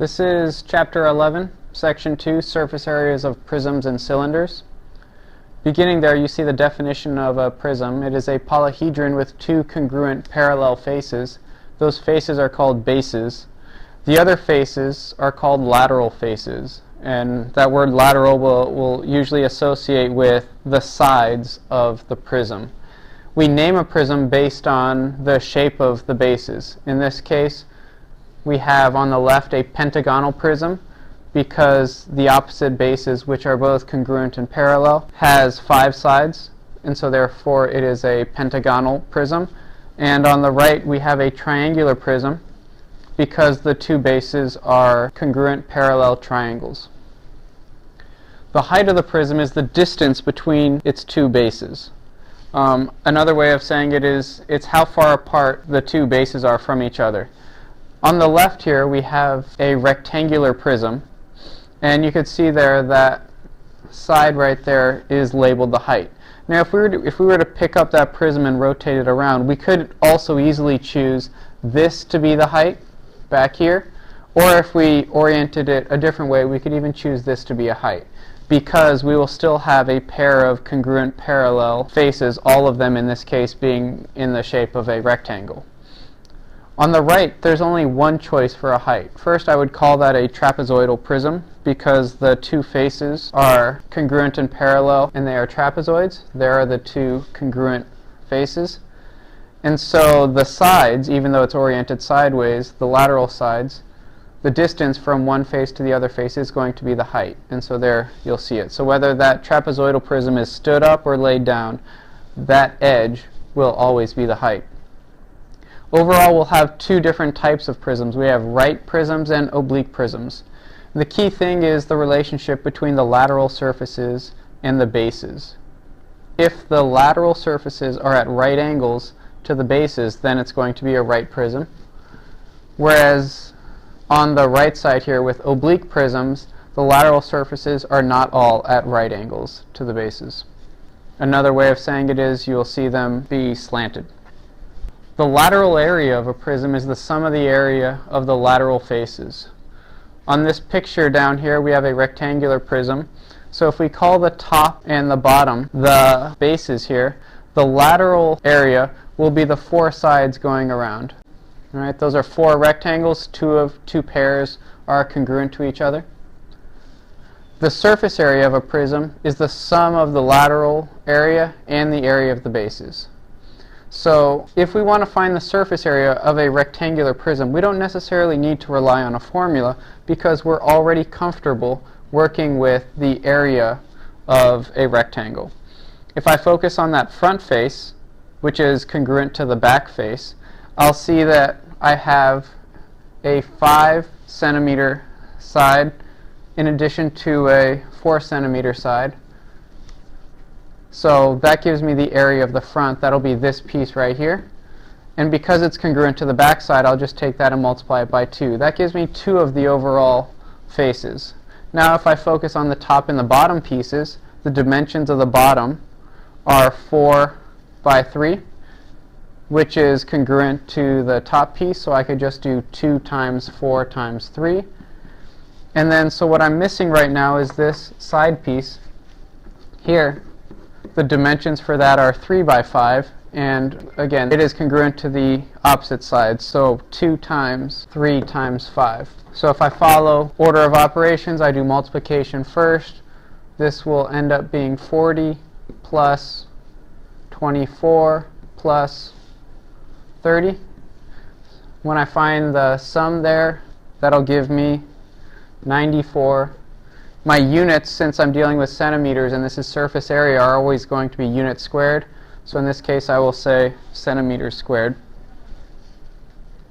This is Chapter 11, Section 2, Surface Areas of Prisms and Cylinders. Beginning there, you see the definition of a prism. It is a polyhedron with two congruent parallel faces. Those faces are called bases. The other faces are called lateral faces. And that word lateral will usually associate with the sides of the prism. We name a prism based on the shape of the bases. In this case, we have on the left a pentagonal prism because the opposite bases, which are both congruent and parallel, has 5 sides, and so therefore it is a pentagonal prism. And on the right we have a triangular prism because the two bases are congruent parallel triangles. The height of the prism is the distance between its two bases. Another way of saying it is it's how far apart the two bases are from each other. On the left here we have a rectangular prism, and you can see there that side right there is labeled the height. Now if we were to pick up that prism and rotate it around, we could also easily choose this to be the height back here, or if we oriented it a different way, we could even choose this to be a height, because we will still have a pair of congruent parallel faces, all of them in this case being in the shape of a rectangle. On the right, there's only one choice for a height. First, I would call that a trapezoidal prism because the two faces are congruent and parallel and they are trapezoids. There are the two congruent faces. And so the sides, even though it's oriented sideways, the lateral sides, the distance from one face to the other face is going to be the height. And so there you'll see it. So whether that trapezoidal prism is stood up or laid down, that edge will always be the height. Overall, we'll have two different types of prisms. We have right prisms and oblique prisms. The key thing is the relationship between the lateral surfaces and the bases. If the lateral surfaces are at right angles to the bases, then it's going to be a right prism. Whereas on the right side here with oblique prisms, the lateral surfaces are not all at right angles to the bases. Another way of saying it is you'll see them be slanted. The lateral area of a prism is the sum of the area of the lateral faces. On this picture down here we have a rectangular prism. So if we call the top and the bottom the bases here, the lateral area will be the 4 sides going around. All right, those are 4 rectangles. Two pairs are congruent to each other. The surface area of a prism is the sum of the lateral area and the area of the bases. So if we want to find the surface area of a rectangular prism, we don't necessarily need to rely on a formula because we're already comfortable working with the area of a rectangle. If I focus on that front face, which is congruent to the back face, I'll see that I have a 5 centimeter side in addition to a 4 centimeter side. So that gives me the area of the front. That'll be this piece right here. And because it's congruent to the back side, I'll just take that and multiply it by 2. That gives me 2 of the overall faces. Now if I focus on the top and the bottom pieces, the dimensions of the bottom are 4 by 3, which is congruent to the top piece, so I could just do 2 times 4 times 3. And then so what I'm missing right now is this side piece here. The dimensions for that are 3 by 5, and again it is congruent to the opposite side, so 2 times 3 times 5. So if I follow order of operations, I do multiplication first. This will end up being 40 plus 24 plus 30. When I find the sum there, that'll give me 94. My units, since I'm dealing with centimeters and this is surface area, are always going to be units squared. So in this case I will say centimeters squared.